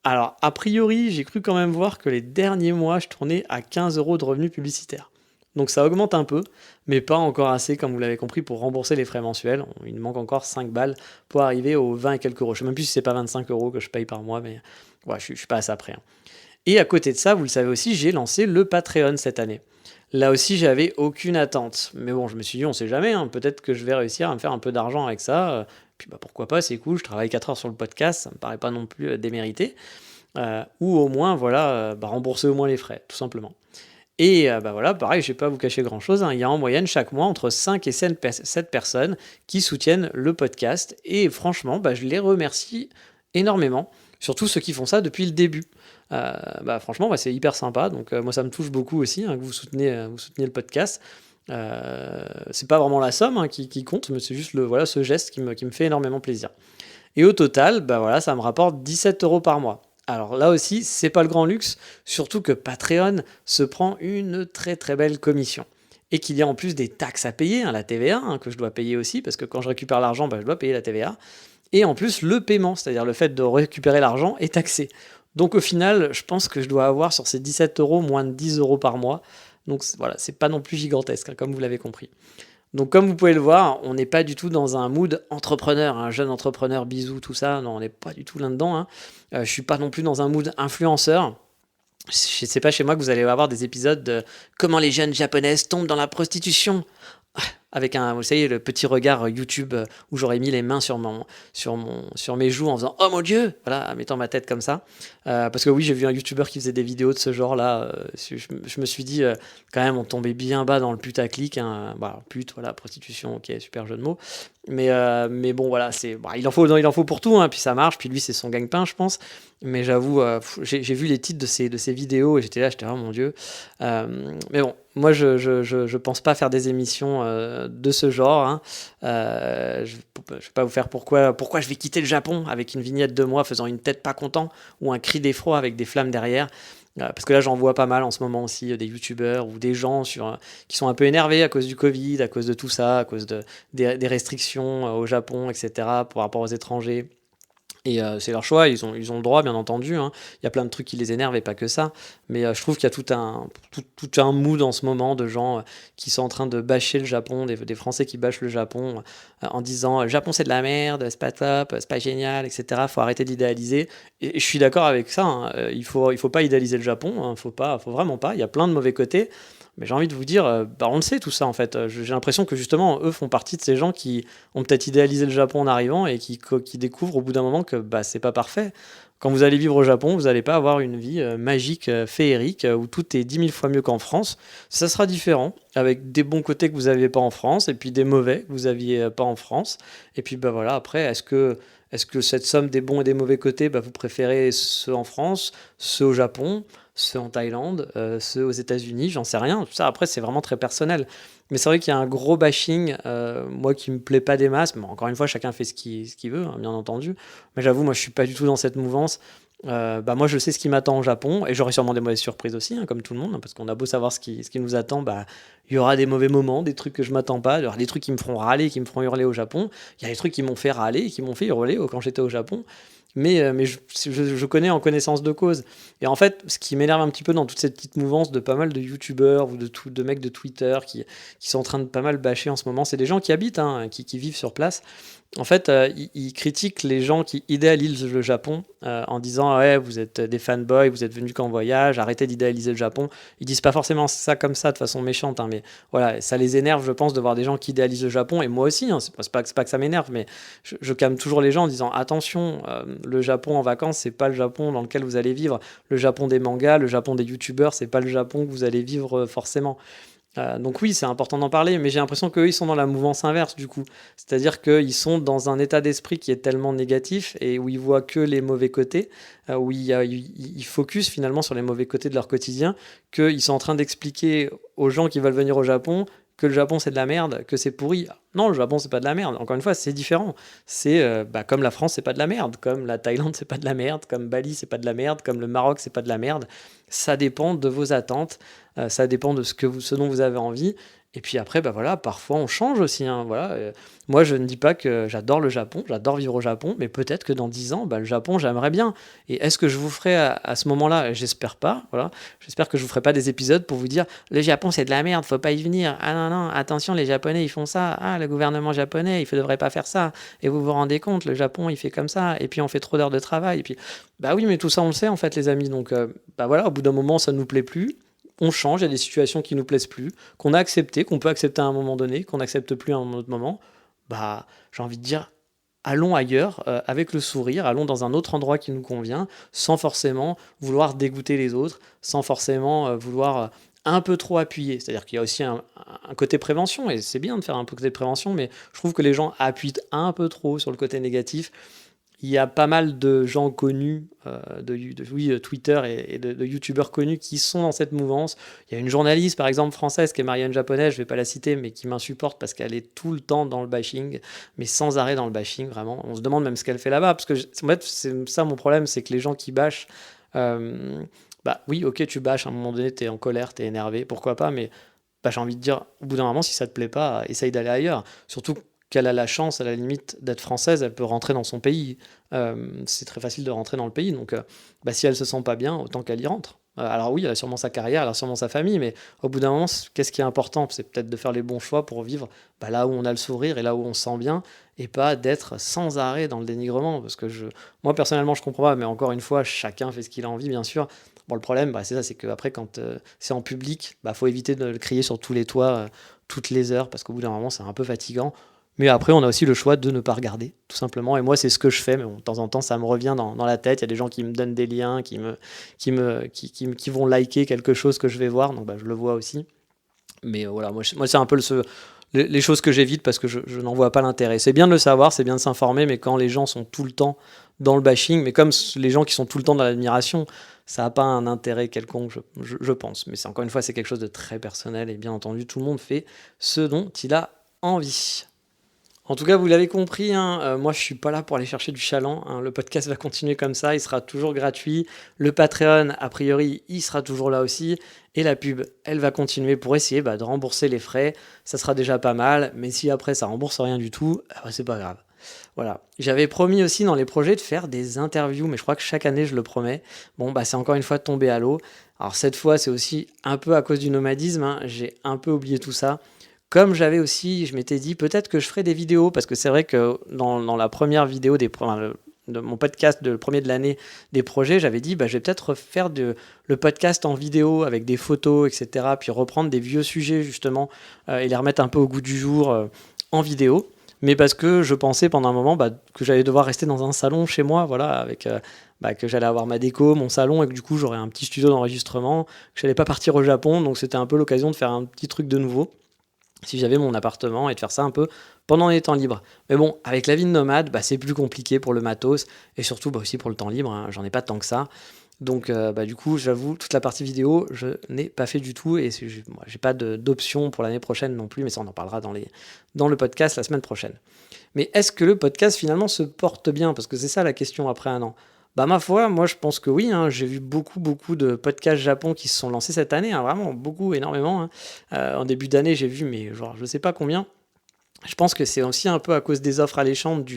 Alors a priori, j'ai cru quand même voir que les derniers mois, je tournais à 15 euros de revenus publicitaires. Donc ça augmente un peu, mais pas encore assez, comme vous l'avez compris, pour rembourser les frais mensuels. Il me manque encore 5 balles pour arriver aux 20 et quelques euros. Je ne sais même plus si c'est pas 25 euros que je paye par mois, mais ouais, je suis pas à ça près, hein. Et à côté de ça, vous le savez aussi, j'ai lancé le Patreon cette année. Là aussi, j'avais aucune attente. Mais bon, je me suis dit, on sait jamais, hein, peut-être que je vais réussir à me faire un peu d'argent avec ça. Puis pourquoi pas, c'est cool, je travaille 4 heures sur le podcast, ça me paraît pas non plus démérité. Ou au moins, voilà, rembourser au moins les frais, tout simplement. Et voilà, pareil, je ne vais pas vous cacher grand-chose, hein, il y a en moyenne chaque mois entre 5 et 7 personnes qui soutiennent le podcast. Et franchement, je les remercie énormément, surtout ceux qui font ça depuis le début. Franchement, c'est hyper sympa. Donc moi, ça me touche beaucoup aussi, hein, que vous souteniez le podcast. C'est pas vraiment la somme, hein, qui compte, mais c'est juste ce geste qui me fait énormément plaisir. Et au total, ça me rapporte 17 euros par mois. Alors là aussi, c'est pas le grand luxe, surtout que Patreon se prend une très très belle commission. Et qu'il y a en plus des taxes à payer, hein, la TVA, hein, que je dois payer aussi, parce que quand je récupère l'argent, je dois payer la TVA. Et en plus, le paiement, c'est-à-dire le fait de récupérer l'argent, est taxé. Donc au final, je pense que je dois avoir sur ces 17 euros moins de 10 euros par mois. Donc voilà, c'est pas non plus gigantesque, hein, comme vous l'avez compris. Donc comme vous pouvez le voir, on n'est pas du tout dans un mood entrepreneur, un jeune entrepreneur, bisous, tout ça. Non, on n'est pas du tout là-dedans, hein. Je suis pas non plus dans un mood influenceur. C'est pas chez moi que vous allez avoir des épisodes de comment les jeunes japonaises tombent dans la prostitution. Avec vous savez, le petit regard YouTube où j'aurais mis les mains sur mes joues en faisant « Oh mon Dieu !» Voilà, en mettant ma tête comme ça. Parce que oui, j'ai vu un YouTuber qui faisait des vidéos de ce genre-là. Je me suis dit, quand même, on tombait bien bas dans le putaclic, hein. Pute, voilà, prostitution, ok, super jeu de mots. Mais bon, voilà, il en faut pour tout, hein, puis ça marche, puis lui, c'est son gagne-pain, je pense. Mais j'avoue, j'ai vu les titres de ces vidéos et j'étais « Oh mon Dieu !» Mais bon, moi, je pense pas faire des émissions de ce genre, hein. Je vais pas vous faire pourquoi je vais quitter le Japon avec une vignette de moi faisant une tête pas content ou un cri d'effroi avec des flammes derrière. Parce que là, j'en vois pas mal en ce moment aussi, des youtubeurs ou des gens qui sont un peu énervés à cause du Covid, à cause de tout ça, à cause des restrictions au Japon, etc., par rapport aux étrangers. Et c'est leur choix, ils ont le droit, bien entendu, hein. Il y a plein de trucs qui les énervent et pas que ça. Mais je trouve qu'il y a tout un mood en ce moment de gens qui sont en train de bâcher le Japon, des Français qui bâchent le Japon en disant le Japon c'est de la merde, c'est pas top, c'est pas génial, etc. Faut arrêter d'idéaliser. Et je suis d'accord avec ça, hein. Il faut pas idéaliser le Japon, hein. Faut vraiment pas. Il y a plein de mauvais côtés. Mais j'ai envie de vous dire, bah on le sait tout ça en fait. J'ai l'impression que justement, eux font partie de ces gens qui ont peut-être idéalisé le Japon en arrivant et qui découvrent au bout d'un moment que bah, c'est pas parfait. Quand vous allez vivre au Japon, vous n'allez pas avoir une vie magique, féerique, où tout est 10 000 fois mieux qu'en France. Ça sera différent, avec des bons côtés que vous n'aviez pas en France, et puis des mauvais que vous n'aviez pas en France. Et puis bah voilà, après, est-ce que cette somme des bons et des mauvais côtés, bah, vous préférez ceux en France, ceux au Japon, ceux en Thaïlande, ceux aux États-Unis, j'en sais rien. Tout ça, après, c'est vraiment très personnel. Mais c'est vrai qu'il y a un gros bashing, moi qui me plaît pas des masses. Mais encore une fois, chacun fait ce qu'il veut, hein, bien entendu. Mais j'avoue, moi, je suis pas du tout dans cette mouvance. Bah moi, je sais ce qui m'attend au Japon, et j'aurai sûrement des mauvaises surprises aussi, hein, comme tout le monde, hein, parce qu'on a beau savoir ce qui nous attend, bah il y aura des mauvais moments, des trucs que je m'attends pas, il y aura des trucs qui me feront râler, qui me feront hurler au Japon. Il y a des trucs qui m'ont fait râler, et qui m'ont fait hurler quand j'étais au Japon. Mais je connais en connaissance de cause. Et en fait, ce qui m'énerve un petit peu dans toute cette petite mouvance de pas mal de youtubeurs ou de mecs de Twitter qui sont en train de pas mal bâcher en ce moment, c'est des gens qui habitent, hein, qui vivent sur place. En fait, ils critiquent les gens qui idéalisent le Japon en disant ouais, vous êtes des fanboys, vous êtes venus qu'en voyage, arrêtez d'idéaliser le Japon. Ils disent pas forcément ça comme ça de façon méchante, hein, mais voilà, ça les énerve, je pense, de voir des gens qui idéalisent le Japon, et moi aussi, hein, c'est pas que ça m'énerve, mais je calme toujours les gens en disant attention, le Japon en vacances, c'est pas le Japon dans lequel vous allez vivre. Le Japon des mangas, le Japon des youtubeurs, c'est pas le Japon que vous allez vivre forcément. Donc oui, c'est important d'en parler, mais j'ai l'impression qu'eux, ils sont dans la mouvance inverse du coup. C'est-à-dire qu'ils sont dans un état d'esprit qui est tellement négatif et où ils voient que les mauvais côtés, où ils focus finalement sur les mauvais côtés de leur quotidien, qu'ils sont en train d'expliquer aux gens qui veulent venir au Japon que le Japon c'est de la merde, que c'est pourri. Non, le Japon c'est pas de la merde. Encore une fois, c'est différent. C'est bah, comme la France c'est pas de la merde, comme la Thaïlande c'est pas de la merde, comme Bali c'est pas de la merde, comme le Maroc c'est pas de la merde. Ça dépend de vos attentes, ça dépend de ce dont vous avez envie. Et puis après, bah voilà, parfois on change aussi, hein, voilà. Moi, je ne dis pas que j'adore le Japon, j'adore vivre au Japon, mais peut-être que dans 10 ans, bah, le Japon, j'aimerais bien. Et est-ce que je vous ferai à ce moment-là? J'espère pas, voilà. J'espère que je vous ferai pas des épisodes pour vous dire le Japon, c'est de la merde, faut pas y venir. Ah non, non, attention, les Japonais, ils font ça. Ah, le gouvernement japonais, il ne devrait pas faire ça. Et vous vous rendez compte, le Japon, il fait comme ça. Et puis on fait trop d'heures de travail. Et puis, bah oui, mais tout ça, on le sait, en fait, les amis. Donc, bah voilà, au bout d'un moment, ça ne nous plaît plus. On change, il y a des situations qui nous plaisent plus, qu'on a accepté, qu'on peut accepter à un moment donné, qu'on n'accepte plus à un autre moment. Bah, j'ai envie de dire, allons ailleurs avec le sourire, allons dans un autre endroit qui nous convient, sans forcément vouloir dégoûter les autres, sans forcément vouloir un peu trop appuyer. C'est-à-dire qu'il y a aussi un côté prévention, et c'est bien de faire un peu de côté prévention, mais je trouve que les gens appuient un peu trop sur le côté négatif. Il y a pas mal de gens connus, oui, Twitter et de youtubeurs connus qui sont dans cette mouvance. Il y a une journaliste, par exemple, française, qui est Marianne Japonais, je ne vais pas la citer, mais qui m'insupporte parce qu'elle est tout le temps dans le bashing, mais sans arrêt dans le bashing, vraiment. On se demande même ce qu'elle fait là-bas, parce que, en fait, c'est ça mon problème, c'est que les gens qui bâchent, bah oui, ok, tu bâches, à un moment donné, tu es en colère, tu es énervé, pourquoi pas, mais bah, j'ai envie de dire, au bout d'un moment, si ça te plaît pas, essaye d'aller ailleurs. Surtout qu'elle a la chance, à la limite, d'être française, elle peut rentrer dans son pays. C'est très facile de rentrer dans le pays, donc bah, si elle se sent pas bien, autant qu'elle y rentre. Alors oui, elle a sûrement sa carrière, elle a sûrement sa famille, mais au bout d'un moment, qu'est-ce qui est important? C'est peut-être de faire les bons choix pour vivre bah, là où on a le sourire et là où on se sent bien, et pas d'être sans arrêt dans le dénigrement. Parce que moi, personnellement, je comprends pas, mais encore une fois, chacun fait ce qu'il a envie, bien sûr. Bon, le problème, bah, c'est ça, c'est qu'après, quand c'est en public, bah, faut éviter de le crier sur tous les toits toutes les heures, parce qu'au bout d'un moment, c'est un peu fatigant. Mais après, on a aussi le choix de ne pas regarder, tout simplement. Et moi, c'est ce que je fais, mais bon, de temps en temps, ça me revient dans la tête. Il y a des gens qui me donnent des liens, qui vont liker quelque chose que je vais voir, donc bah, je le vois aussi. Mais voilà, moi c'est un peu les choses que j'évite parce que je n'en vois pas l'intérêt. C'est bien de le savoir, c'est bien de s'informer, mais quand les gens sont tout le temps dans le bashing, mais comme les gens qui sont tout le temps dans l'admiration, ça n'a pas un intérêt quelconque, je pense. Mais encore une fois, c'est quelque chose de très personnel et bien entendu, tout le monde fait ce dont il a envie. En tout cas, vous l'avez compris, hein, moi je suis pas là pour aller chercher du chaland, hein. Le podcast va continuer comme ça, il sera toujours gratuit. Le Patreon, a priori, il sera toujours là aussi. Et la pub, elle va continuer pour essayer de rembourser les frais. Ça sera déjà pas mal, mais si après ça rembourse rien du tout, c'est pas grave. Voilà. J'avais promis aussi dans les projets de faire des interviews, mais je crois que chaque année je le promets. Bon, c'est encore une fois tombé à l'eau. Alors cette fois, c'est aussi un peu à cause du nomadisme, hein. J'ai un peu oublié tout ça. Comme j'avais aussi, je m'étais dit peut-être que je ferais des vidéos, parce que c'est vrai que dans la première vidéo de mon podcast, le premier de l'année des projets, j'avais dit je vais peut-être faire le podcast en vidéo avec des photos, etc. Puis reprendre des vieux sujets justement et les remettre un peu au goût du jour en vidéo. Mais parce que je pensais pendant un moment que j'allais devoir rester dans un salon chez moi, voilà, avec que j'allais avoir ma déco, mon salon, et que du coup j'aurais un petit studio d'enregistrement, que je n'allais pas partir au Japon, donc c'était un peu l'occasion de faire un petit truc de nouveau si j'avais mon appartement et de faire ça un peu pendant les temps libres. Mais bon, avec la vie de nomade, c'est plus compliqué pour le matos et surtout aussi pour le temps libre, hein, j'en ai pas tant que ça. Donc du coup, j'avoue, toute la partie vidéo, je n'ai pas fait du tout et moi, j'ai pas d'option pour l'année prochaine non plus, mais ça on en parlera dans le podcast la semaine prochaine. Mais est-ce que le podcast finalement se porte bien? Parce que c'est ça la question après un an. Ma foi, moi je pense que oui, hein. J'ai vu beaucoup de podcasts Japon qui se sont lancés cette année, hein, vraiment beaucoup, énormément, hein. En début d'année, j'ai vu, mais genre je sais pas combien. Je pense que c'est aussi un peu à cause des offres alléchantes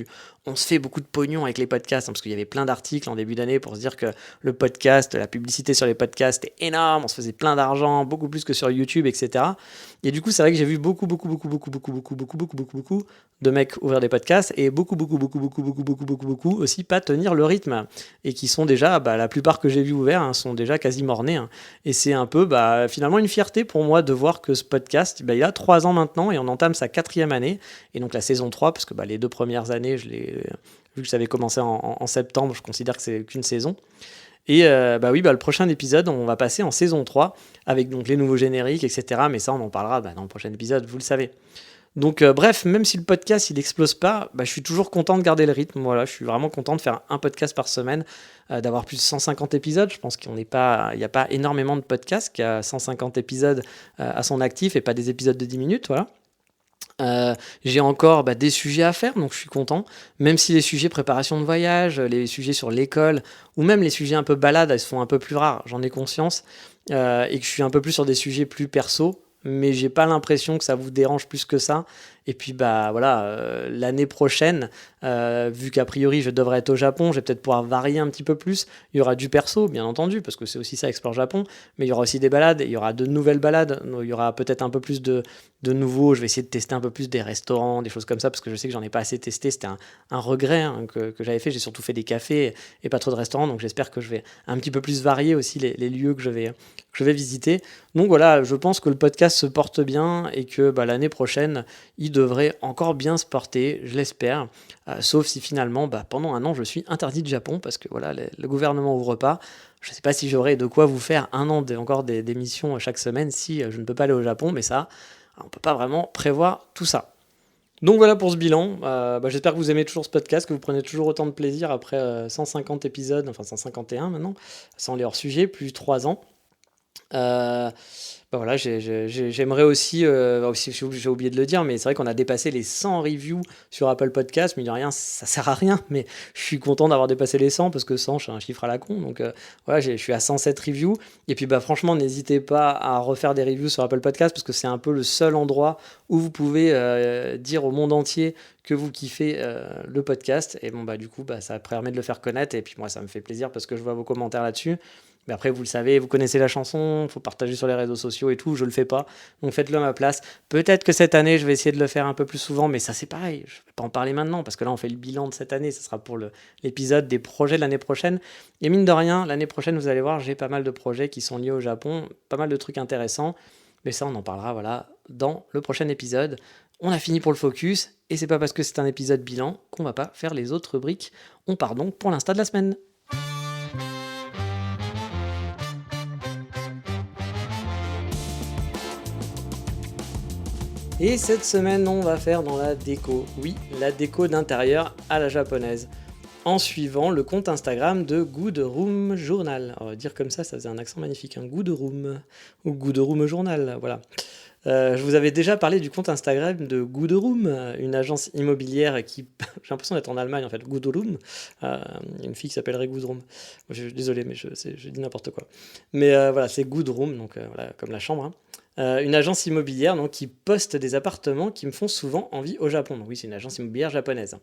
on se fait beaucoup de pognon avec les podcasts, hein, parce qu'il y avait plein d'articles en début d'année pour se dire que le podcast, la publicité sur les podcasts est énorme, on se faisait plein d'argent, beaucoup plus que sur YouTube, etc. Et du coup, c'est vrai que j'ai vu beaucoup de mecs ouvrir des podcasts et beaucoup aussi pas tenir le rythme et qui sont déjà, la plupart que j'ai vu ouverts, hein, sont déjà quasi mornés, hein. Et c'est un peu finalement une fierté pour moi de voir que ce podcast, il a 3 ans maintenant et on entame sa 4e année. Et donc la saison 3, parce que les 2 premières années, vu que ça avait commencé en septembre, je considère que c'est qu'une saison. Et le prochain épisode, on va passer en saison 3 avec donc les nouveaux génériques, etc. Mais ça, on en parlera dans le prochain épisode, vous le savez. Donc bref, même si le podcast il explose pas, je suis toujours content de garder le rythme. Voilà, je suis vraiment content de faire un podcast par semaine, d'avoir plus de 150 épisodes. Je pense qu'il n'y a pas énormément de podcasts qui a 150 épisodes à son actif et pas des épisodes de 10 minutes, voilà. J'ai encore des sujets à faire, donc je suis content. Même si les sujets préparation de voyage, les sujets sur l'école, ou même les sujets un peu balades, elles se font un peu plus rares, j'en ai conscience, et que je suis un peu plus sur des sujets plus perso, mais j'ai pas l'impression que ça vous dérange plus que ça. Et puis l'année prochaine, vu qu'a priori je devrais être au Japon, je vais peut-être pouvoir varier un petit peu plus. Il y aura du perso, bien entendu, parce que c'est aussi ça, Explore Japon, mais il y aura aussi des balades, il y aura de nouvelles balades, il y aura peut-être un peu plus de nouveaux, je vais essayer de tester un peu plus des restaurants, des choses comme ça, parce que je sais que j'en ai pas assez testé, c'était un regret, hein, que j'avais fait, j'ai surtout fait des cafés et pas trop de restaurants, donc j'espère que je vais un petit peu plus varier aussi les lieux que je vais visiter. Donc voilà, je pense que le podcast se porte bien et que l'année prochaine, il devrait encore bien se porter, je l'espère, sauf si finalement, pendant un an, je suis interdit de Japon, parce que voilà, le gouvernement ouvre pas. Je ne sais pas si j'aurai de quoi vous faire un an encore d'émissions chaque semaine si je ne peux pas aller au Japon, mais ça, on ne peut pas vraiment prévoir tout ça. Donc voilà pour ce bilan. J'espère que vous aimez toujours ce podcast, que vous prenez toujours autant de plaisir après 150 épisodes, enfin 151 maintenant, sans les hors-sujets, plus 3 ans. Voilà, j'aimerais aussi, j'ai oublié de le dire, mais c'est vrai qu'on a dépassé les 100 reviews sur Apple Podcast, mais de rien, ça sert à rien, mais je suis content d'avoir dépassé les 100, parce que 100, c'est un chiffre à la con, donc voilà, je suis à 107 reviews, et puis franchement, n'hésitez pas à refaire des reviews sur Apple Podcast, parce que c'est un peu le seul endroit où vous pouvez dire au monde entier que vous kiffez le podcast, et du coup, ça permet de le faire connaître, et puis moi, ça me fait plaisir, parce que je vois vos commentaires là-dessus. Mais après, vous le savez, vous connaissez la chanson, il faut partager sur les réseaux sociaux et tout, je le fais pas, donc faites-le à ma place. Peut-être que cette année, je vais essayer de le faire un peu plus souvent, mais ça c'est pareil, je vais pas en parler maintenant, parce que là on fait le bilan de cette année, ça sera pour l'épisode des projets de l'année prochaine. Et mine de rien, l'année prochaine, vous allez voir, j'ai pas mal de projets qui sont liés au Japon, pas mal de trucs intéressants, mais ça on en parlera dans le prochain épisode. On a fini pour le focus, et c'est pas parce que c'est un épisode bilan qu'on va pas faire les autres rubriques. On part donc pour l'insta de la semaine. Et cette semaine, on va faire dans la déco. Oui, la déco d'intérieur à la japonaise. En suivant le compte Instagram de Good Room Journal. On va dire comme ça faisait un accent magnifique. Good Room. Ou Good Room Journal, voilà. Je vous avais déjà parlé du compte Instagram de Goodroom, une agence immobilière qui j'ai l'impression d'être en Allemagne en fait, Goodroom. Il y a une fille qui s'appellerait Goodroom. Désolé, mais je dis n'importe quoi. Mais voilà, c'est Goodroom, donc voilà, comme la chambre, hein. Une agence immobilière donc, qui poste des appartements qui me font souvent envie au Japon. Donc oui, c'est une agence immobilière japonaise.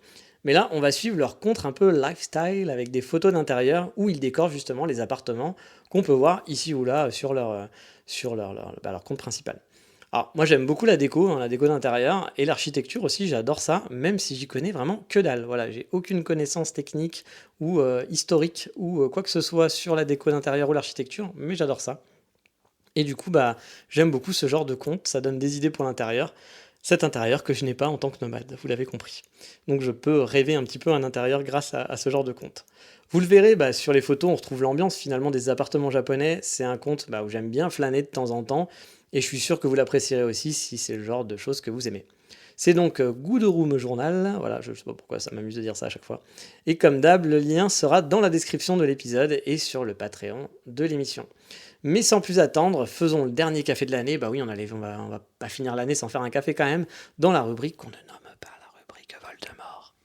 Mais là, on va suivre leur compte un peu lifestyle avec des photos d'intérieur où ils décorent justement les appartements qu'on peut voir ici ou là sur leur compte principal. Alors, moi j'aime beaucoup la déco, hein, la déco d'intérieur et l'architecture aussi, j'adore ça, même si j'y connais vraiment que dalle. Voilà, j'ai aucune connaissance technique ou historique ou quoi que ce soit sur la déco d'intérieur ou l'architecture, mais j'adore ça. Et du coup, bah, j'aime beaucoup ce genre de compte, ça donne des idées pour l'intérieur. Cet intérieur que je n'ai pas en tant que nomade, vous l'avez compris. Donc je peux rêver un petit peu un intérieur grâce à ce genre de compte. Vous le verrez, bah, sur les photos, on retrouve l'ambiance finalement des appartements japonais. C'est un compte bah, où j'aime bien flâner de temps en temps. Et je suis sûr que vous l'apprécierez aussi si c'est le genre de choses que vous aimez. C'est donc Good Room Journal, voilà, je ne sais pas pourquoi ça m'amuse de dire ça à chaque fois. Et comme d'hab, le lien sera dans la description de l'épisode et sur le Patreon de l'émission. Mais sans plus attendre, faisons le dernier café de l'année. Bah oui, on va pas finir l'année sans faire un café quand même, dans la rubrique qu'on ne nomme pas la rubrique Voldemort.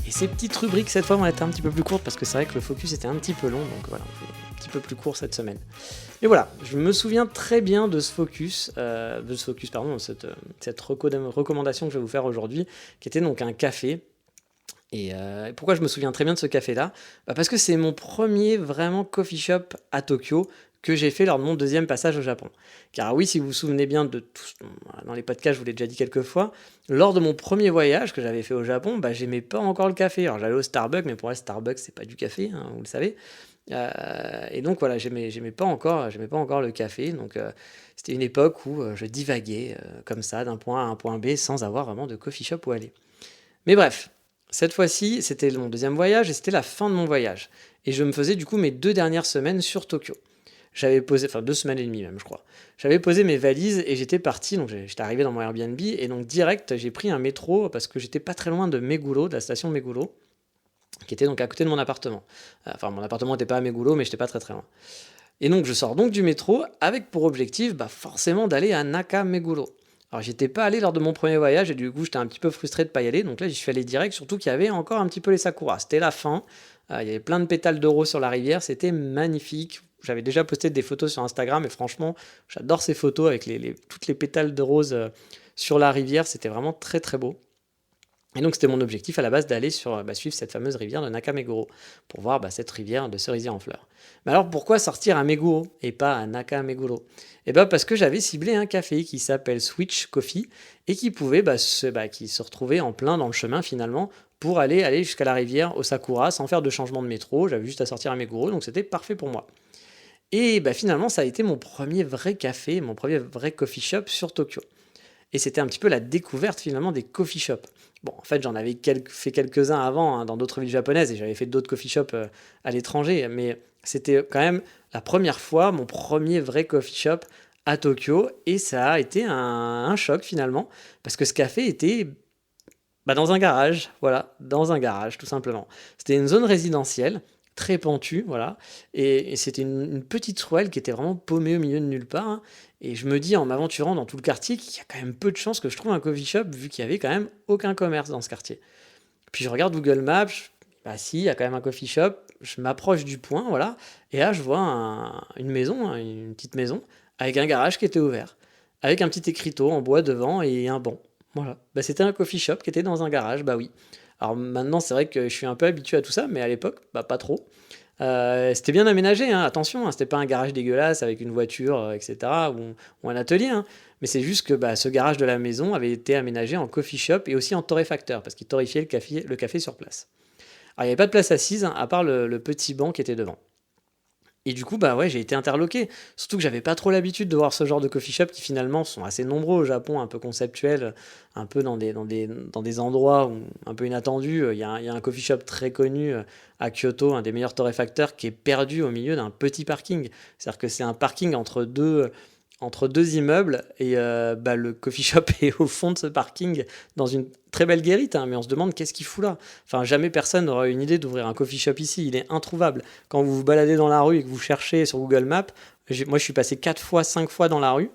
Et ces petites rubriques, cette fois, vont être un petit peu plus courtes parce que c'est vrai que le focus était un petit peu long, donc voilà, on fait un petit peu plus court cette semaine. Et voilà, je me souviens très bien de ce focus, pardon, cette recommandation que je vais vous faire aujourd'hui, qui était donc un café. Et pourquoi je me souviens très bien de ce café-là? Bah, parce que c'est mon premier vraiment coffee shop à Tokyo que j'ai fait lors de mon deuxième passage au Japon. Car oui, si vous vous souvenez bien de tout, dans les podcasts, je vous l'ai déjà dit quelques fois, lors de mon premier voyage que j'avais fait au Japon, bah, j'aimais pas encore le café. Alors j'allais au Starbucks, mais pour moi Starbucks c'est pas du café, hein, vous le savez. Et donc voilà, j'aimais pas encore le café. Donc c'était une époque où je divaguais comme ça d'un point A à un point B sans avoir vraiment de coffee shop où aller. Mais bref, cette fois-ci, c'était mon deuxième voyage et c'était la fin de mon voyage. Et je me faisais du coup mes 2 dernières semaines sur Tokyo. J'avais posé, enfin 2 semaines et demie même, je crois. J'avais posé mes valises et j'étais parti, donc j'étais arrivé dans mon Airbnb et donc direct, j'ai pris un métro parce que j'étais pas très loin de Meguro, de la station Meguro, qui était donc à côté de mon appartement. Enfin, mon appartement n'était pas à Meguro, mais j'étais pas très très loin. Et donc je sors donc du métro avec pour objectif bah, forcément d'aller à Nakameguro. Alors j'étais pas allé lors de mon premier voyage et du coup j'étais un petit peu frustré de pas y aller, donc là j'y suis allé direct, surtout qu'il y avait encore un petit peu les sakuras. C'était la fin, il y avait plein de pétales de rose sur la rivière, c'était magnifique. J'avais déjà posté des photos sur Instagram et franchement j'adore ces photos avec toutes les pétales de rose sur la rivière, c'était vraiment très très beau. Et donc c'était mon objectif à la base d'aller suivre cette fameuse rivière de Nakameguro pour voir cette rivière de cerisier en fleurs. Mais alors pourquoi sortir à Meguro et pas à Nakameguro? Eh bien parce que j'avais ciblé un café qui s'appelle Switch Coffee et qui pouvait qui se retrouvait en plein dans le chemin finalement pour aller jusqu'à la rivière Osakura sans faire de changement de métro. J'avais juste à sortir à Meguro, donc c'était parfait pour moi. Et finalement ça a été mon premier vrai café, mon premier vrai coffee shop sur Tokyo. Et c'était un petit peu la découverte finalement des coffee shops. Bon, en fait, j'en avais fait quelques-uns avant hein, dans d'autres villes japonaises et j'avais fait d'autres coffee shops à l'étranger, mais c'était quand même la première fois, mon premier vrai coffee shop à Tokyo et ça a été un choc finalement parce que ce café était dans un garage, voilà, dans un garage tout simplement. C'était une zone résidentielle très pentue, voilà, et c'était une petite ruelle qui était vraiment paumée au milieu de nulle part, hein. Et je me dis en m'aventurant dans tout le quartier qu'il y a quand même peu de chances que je trouve un coffee shop vu qu'il y avait quand même aucun commerce dans ce quartier. Puis je regarde Google Maps, bah si, il y a quand même un coffee shop, je m'approche du point, voilà, et là je vois une maison, hein, une petite maison, avec un garage qui était ouvert, avec un petit écriteau en bois devant et un banc. Voilà. C'était un coffee shop qui était dans un garage, bah oui. Alors maintenant, c'est vrai que je suis un peu habitué à tout ça, mais à l'époque, pas trop. C'était bien aménagé, hein, attention, hein, c'était pas un garage dégueulasse avec une voiture, etc., ou un atelier, hein. Mais c'est juste que ce garage de la maison avait été aménagé en coffee shop et aussi en torréfacteur, parce qu'il torréfiait le café sur place. Alors il n'y avait pas de place assise, hein, à part le petit banc qui était devant. Et du coup, ouais, j'ai été interloqué. Surtout que j'avais pas trop l'habitude de voir ce genre de coffee shop qui finalement sont assez nombreux au Japon, un peu conceptuels, un peu dans des endroits un peu inattendus. Il y a un coffee shop très connu à Kyoto, un des meilleurs torréfacteurs, qui est perdu au milieu d'un petit parking. C'est-à-dire que c'est un parking entre deux immeubles et le coffee shop est au fond de ce parking dans une très belle guérite, hein, mais on se demande qu'est-ce qu'il fout là. Enfin, jamais personne n'aura une idée d'ouvrir un coffee shop ici, il est introuvable. Quand vous vous baladez dans la rue et que vous cherchez sur Google Maps, moi je suis passé 4 fois, 5 fois dans la rue,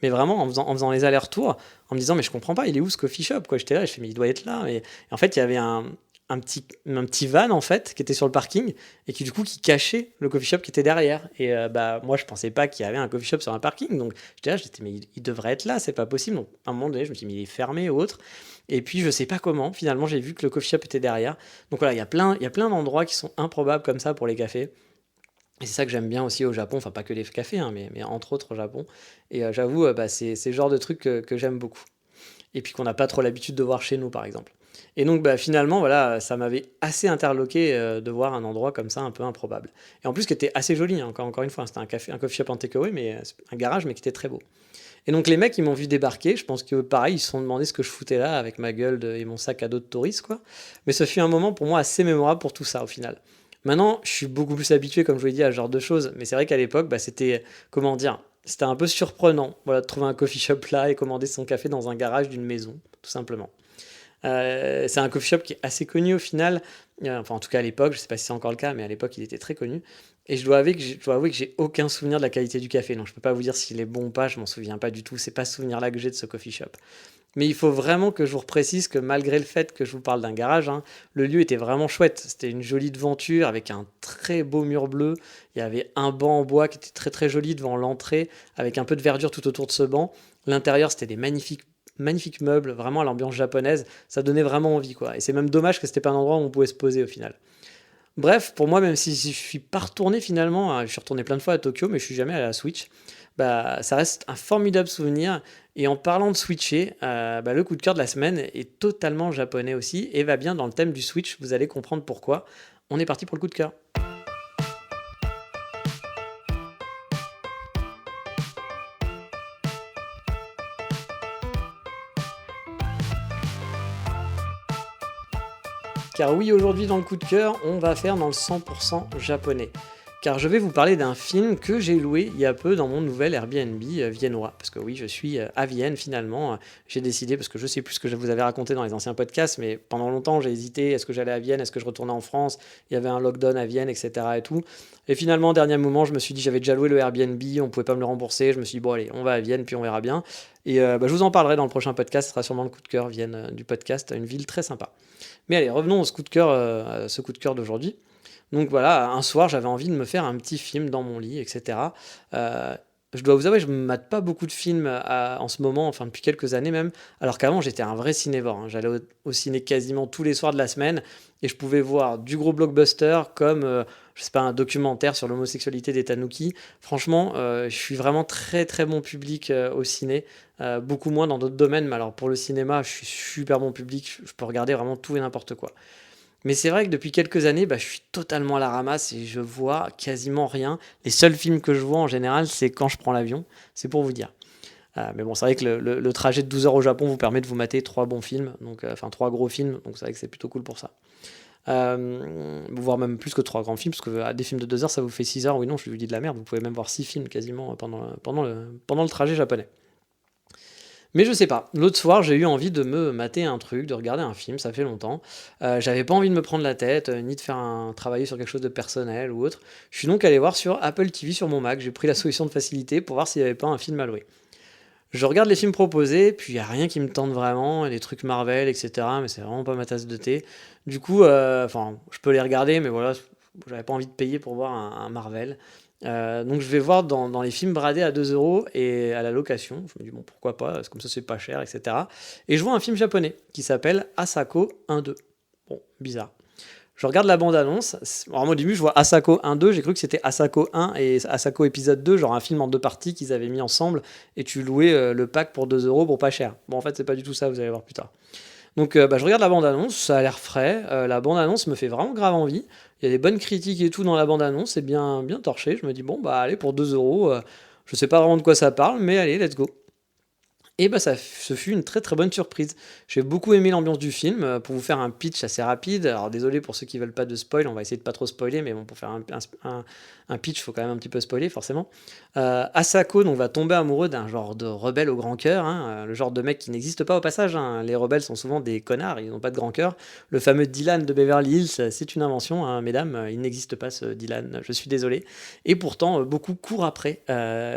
mais vraiment en faisant les allers-retours, en me disant mais je comprends pas, il est où ce coffee shop quoi. J'étais là, je fais mais il doit être là. Et en fait il y avait un petit van en fait qui était sur le parking et qui cachait le coffee shop qui était derrière. Et moi je pensais pas qu'il y avait un coffee shop sur un parking, donc j'étais là, j'étais mais il devrait être là, c'est pas possible. Donc à un moment donné je me suis dit mais il est fermé ou autre. Et puis je sais pas comment, finalement j'ai vu que le coffee shop était derrière. Donc voilà, il y a plein d'endroits qui sont improbables comme ça pour les cafés. Et c'est ça que j'aime bien aussi au Japon, enfin pas que les cafés, hein, mais entre autres au Japon. Et j'avoue, c'est le genre de truc que j'aime beaucoup. Et puis qu'on n'a pas trop l'habitude de voir chez nous, par exemple. Et donc finalement, voilà, ça m'avait assez interloqué de voir un endroit comme ça, un peu improbable. Et en plus, qui était assez joli, hein, encore une fois, hein, c'était un coffee shop en takeaway, mais un garage, mais qui était très beau. Et donc les mecs, ils m'ont vu débarquer, je pense que pareil, ils se sont demandé ce que je foutais là, avec ma gueule et mon sac à dos de touriste, quoi. Mais ce fut un moment pour moi assez mémorable pour tout ça, au final. Maintenant, je suis beaucoup plus habitué, comme je vous l'ai dit, à ce genre de choses. Mais c'est vrai qu'à l'époque, c'était, comment dire, c'était un peu surprenant, voilà, de trouver un coffee shop là et commander son café dans un garage d'une maison, tout simplement. C'est un coffee shop qui est assez connu au final. Enfin, en tout cas à l'époque, je sais pas si c'est encore le cas, mais à l'époque, il était très connu. Et je dois avouer que j'ai aucun souvenir de la qualité du café. Donc, je peux pas vous dire s'il est bon ou pas, je m'en souviens pas du tout. C'est pas ce souvenir-là que j'ai de ce coffee shop. Mais il faut vraiment que je vous reprécise que malgré le fait que je vous parle d'un garage, hein, le lieu était vraiment chouette. C'était une jolie devanture avec un très beau mur bleu. Il y avait un banc en bois qui était très très joli devant l'entrée, avec un peu de verdure tout autour de ce banc. L'intérieur, c'était des magnifiques meubles, vraiment à l'ambiance japonaise. Ça donnait vraiment envie, quoi. Et c'est même dommage que c'était pas un endroit où on pouvait se poser au final. Bref, pour moi, même si je suis pas retourné finalement, je suis retourné plein de fois à Tokyo, mais je suis jamais allé à la Switch, ça reste un formidable souvenir. Et en parlant de switcher, le coup de cœur de la semaine est totalement japonais aussi et va bien dans le thème du Switch. Vous allez comprendre pourquoi. On est parti pour le coup de cœur. Car oui, aujourd'hui dans le coup de cœur, on va faire dans le 100% japonais. Car je vais vous parler d'un film que j'ai loué il y a peu dans mon nouvel Airbnb viennois. Parce que oui, je suis à Vienne finalement. J'ai décidé, parce que je sais plus ce que je vous avais raconté dans les anciens podcasts, mais pendant longtemps j'ai hésité, est-ce que j'allais à Vienne, est-ce que je retournais en France, il y avait un lockdown à Vienne, etc. Et tout. Et finalement, au dernier moment, je me suis dit, j'avais déjà loué le Airbnb, on pouvait pas me le rembourser. Je me suis dit, bon allez, on va à Vienne, puis on verra bien. Et je vous en parlerai dans le prochain podcast, ce sera sûrement le coup de cœur Vienne du podcast, une ville très sympa. Mais allez, revenons au coup de cœur, à ce coup de cœur d'aujourd'hui. Donc voilà, un soir, j'avais envie de me faire un petit film dans mon lit, etc. Euh, je dois vous avouer, je ne me mate pas beaucoup de films en ce moment, enfin depuis quelques années même, alors qu'avant j'étais un vrai cinévore, hein. J'allais au ciné quasiment tous les soirs de la semaine et je pouvais voir du gros blockbuster comme, je sais pas, un documentaire sur l'homosexualité des Tanuki. Franchement, je suis vraiment très très bon public au ciné, beaucoup moins dans d'autres domaines, mais alors pour le cinéma, je suis super bon public, je peux regarder vraiment tout et n'importe quoi. Mais c'est vrai que depuis quelques années, je suis totalement à la ramasse et je vois quasiment rien. Les seuls films que je vois en général, c'est quand je prends l'avion. C'est pour vous dire. Mais bon, c'est vrai que le trajet de 12 heures au Japon vous permet de vous mater trois bons films, donc enfin trois gros films, donc c'est vrai que c'est plutôt cool pour ça. Voire même plus que trois grands films, parce que des films de 2 heures, ça vous fait 6 heures. Oui, non, je lui dis de la merde. Vous pouvez même voir 6 films quasiment pendant le trajet japonais. Mais je sais pas, l'autre soir j'ai eu envie de me mater un truc, de regarder un film, ça fait longtemps. J'avais pas envie de me prendre la tête, ni de travailler sur quelque chose de personnel ou autre. Je suis donc allé voir sur Apple TV sur mon Mac, j'ai pris la solution de facilité pour voir s'il n'y avait pas un film à louer. Je regarde les films proposés, puis il n'y a rien qui me tente vraiment, les trucs Marvel, etc. Mais c'est vraiment pas ma tasse de thé. Du coup, je peux les regarder, mais voilà, j'avais pas envie de payer pour voir un Marvel. Donc je vais voir dans les films bradés à 2 euros et à la location. Je me dis, bon, pourquoi pas, comme ça c'est pas cher, etc. Et je vois un film japonais qui s'appelle Asako 1-2. Bon, bizarre. Je regarde la bande-annonce. Alors, moi, au début, je vois Asako 1-2. J'ai cru que c'était Asako 1 et Asako épisode 2, genre un film en deux parties qu'ils avaient mis ensemble. Et tu louais le pack pour 2 euros pour pas cher. Bon, en fait, c'est pas du tout ça, vous allez voir plus tard. Donc, je regarde la bande-annonce. Ça a l'air frais. La bande-annonce me fait vraiment grave envie. Il y a des bonnes critiques et tout dans la bande-annonce. C'est bien, bien torché. Je me dis, bon, allez, pour 2 euros. Je sais pas vraiment de quoi ça parle, mais allez, let's go. Et bah, ce fut une très, très bonne surprise. J'ai beaucoup aimé l'ambiance du film, pour vous faire un pitch assez rapide. Alors désolé pour ceux qui veulent pas de spoil, on va essayer de pas trop spoiler, mais bon, pour faire un pitch, faut quand même un petit peu spoiler forcément. Asako donc va tomber amoureux d'un genre de rebelle au grand cœur, hein, le genre de mec qui n'existe pas au passage, hein. Les rebelles sont souvent des connards, ils n'ont pas de grand cœur. Le fameux Dylan de Beverly Hills, c'est une invention, hein, mesdames, il n'existe pas ce Dylan, je suis désolé. Et pourtant, beaucoup courent après,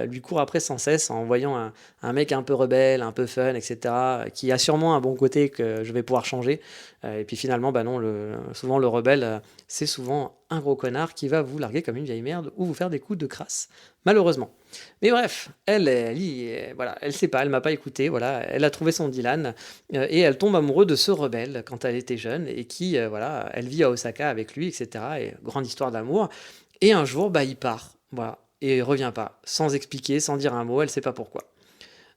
lui courent après sans cesse en voyant un mec un peu rebelle, un peu fun, etc., qui a sûrement un bon côté que je vais pouvoir changer. Et puis finalement, bah non, souvent le rebelle, c'est souvent un gros connard qui va vous larguer comme une vieille merde ou vous faire des coups de crasse, malheureusement. Mais bref, voilà, elle sait pas, elle m'a pas écouté, voilà, elle a trouvé son Dylan et elle tombe amoureuse de ce rebelle quand elle était jeune et qui, voilà, elle vit à Osaka avec lui, etc. Et grande histoire d'amour. Et un jour, bah, il part, voilà, et il revient pas, sans expliquer, sans dire un mot, elle sait pas pourquoi.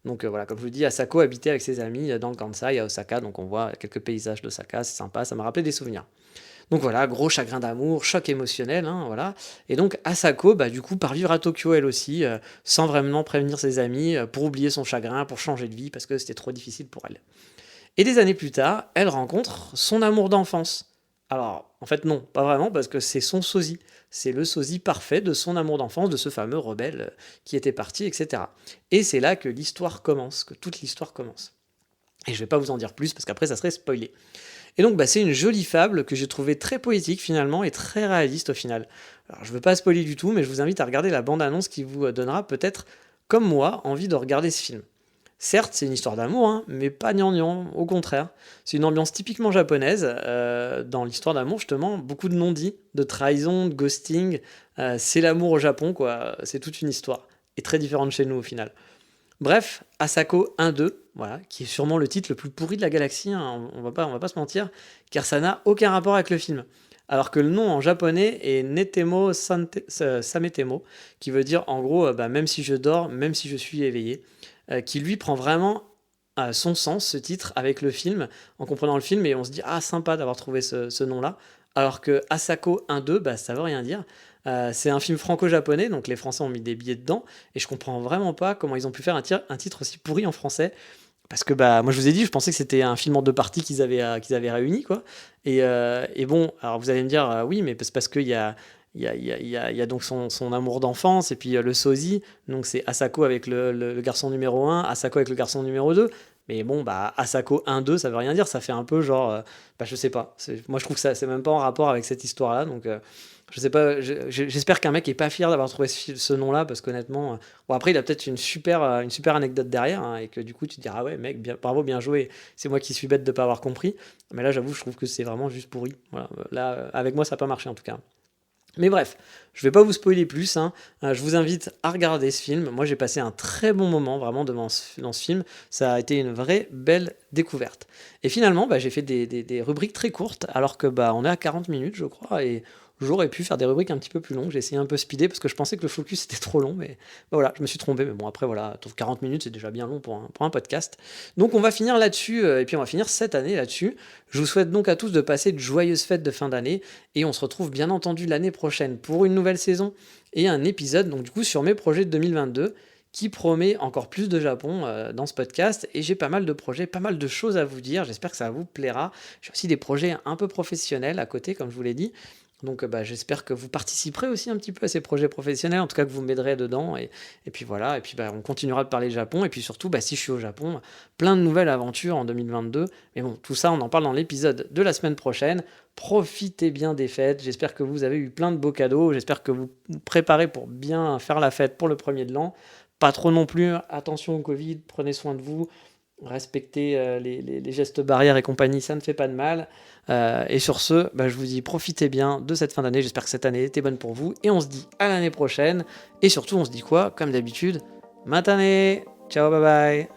Donc voilà, comme je vous dis, Asako habitait avec ses amis dans le Kansai à Osaka, donc on voit quelques paysages d'Osaka, c'est sympa, ça m'a rappelé des souvenirs. Donc voilà, gros chagrin d'amour, choc émotionnel, hein, voilà. Et donc Asako, bah, du coup, part vivre à Tokyo elle aussi, sans vraiment prévenir ses amis, pour oublier son chagrin, pour changer de vie, parce que c'était trop difficile pour elle. Et des années plus tard, elle rencontre son amour d'enfance. Alors, en fait, non, pas vraiment, parce que c'est son sosie. C'est le sosie parfait de son amour d'enfance, de ce fameux rebelle qui était parti, etc. Et c'est là que l'histoire commence, que toute l'histoire commence. Et je vais pas vous en dire plus, parce qu'après, ça serait spoilé. Et donc, bah, c'est une jolie fable que j'ai trouvée très poétique finalement et très réaliste au final. Alors, je veux pas spoiler du tout, mais je vous invite à regarder la bande-annonce qui vous donnera peut-être, comme moi, envie de regarder ce film. Certes, c'est une histoire d'amour, hein, mais pas gnangnan, au contraire. C'est une ambiance typiquement japonaise. Dans l'histoire d'amour, justement, beaucoup de non-dits, de trahison, de ghosting. C'est l'amour au Japon, quoi. C'est toute une histoire. Et très différente de chez nous, au final. Bref, Asako 1-2, voilà, qui est sûrement le titre le plus pourri de la galaxie, hein, on va pas se mentir, car ça n'a aucun rapport avec le film. Alors que le nom en japonais est Netemo Sametemo, qui veut dire en gros, bah, même si je dors, même si je suis éveillé, qui lui prend vraiment son sens, ce titre, avec le film, en comprenant le film, et on se dit, ah sympa d'avoir trouvé ce nom-là, alors que Asako 1-2, bah, ça veut rien dire. C'est un film franco-japonais, donc les Français ont mis des billets dedans, et je comprends vraiment pas comment ils ont pu faire un titre aussi pourri en français. Parce que bah, moi je vous ai dit, je pensais que c'était un film en deux parties qu'ils avaient réuni, quoi. Et bon, alors vous allez me dire, oui, mais c'est parce qu'il y a, il y a donc son amour d'enfance, et puis le sosie, donc c'est Asako avec le garçon numéro un, Asako avec le garçon numéro 2. Mais bon, bah, Asako 1-2, ça veut rien dire, ça fait un peu genre, bah, je sais pas. Moi je trouve que ça, c'est même pas en rapport avec cette histoire-là, donc je sais pas, j'espère qu'un mec est pas fier d'avoir trouvé ce nom-là, parce qu'honnêtement, bon après il a peut-être une super anecdote derrière, hein, et que du coup tu te dis ah ouais mec, bien, bravo, bien joué, c'est moi qui suis bête de pas avoir compris, mais là j'avoue je trouve que c'est vraiment juste pourri, voilà, là avec moi ça n'a pas marché en tout cas. Mais bref, je vais pas vous spoiler plus, hein. Je vous invite à regarder ce film. Moi, j'ai passé un très bon moment vraiment dans ce film. Ça a été une vraie belle découverte. Et finalement, bah, j'ai fait des rubriques très courtes, alors que bah, on est à 40 minutes, je crois, et j'aurais pu faire des rubriques un petit peu plus longues. J'ai essayé un peu speeder parce que je pensais que le focus était trop long, mais bah, voilà, je me suis trompé. Mais bon, après, voilà, je trouve 40 minutes, c'est déjà bien long pour un podcast. Donc, on va finir là-dessus, et puis on va finir cette année là-dessus. Je vous souhaite donc à tous de passer de joyeuses fêtes de fin d'année, et on se retrouve bien entendu l'année prochaine pour une nouvelle saison et un épisode, donc du coup, sur mes projets de 2022 qui promet encore plus de Japon dans ce podcast. Et j'ai pas mal de projets, pas mal de choses à vous dire. J'espère que ça vous plaira. J'ai aussi des projets un peu professionnels à côté, comme je vous l'ai dit. Donc bah, j'espère que vous participerez aussi un petit peu à ces projets professionnels, en tout cas que vous m'aiderez dedans. Et puis voilà, et puis bah, on continuera de parler Japon. Et puis surtout, bah, si je suis au Japon, plein de nouvelles aventures en 2022. Mais bon, tout ça, on en parle dans l'épisode de la semaine prochaine. Profitez bien des fêtes. J'espère que vous avez eu plein de beaux cadeaux. J'espère que vous vous préparez pour bien faire la fête pour le premier de l'an. Pas trop non plus. Attention au Covid. Prenez soin de vous. Respectez les gestes barrières et compagnie. Ça ne fait pas de mal. Et sur ce, bah, je vous dis profitez bien de cette fin d'année. J'espère que cette année était bonne pour vous. Et on se dit à l'année prochaine. Et surtout, on se dit quoi? Comme d'habitude, matane. Ciao, bye bye.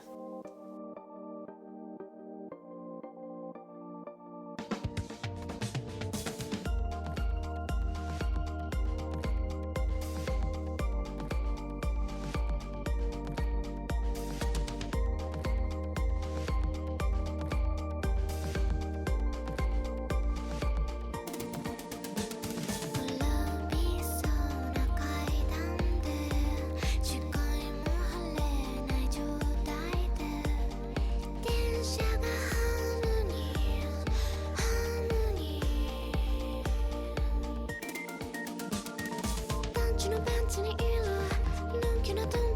のパンツに色の気の飛んだ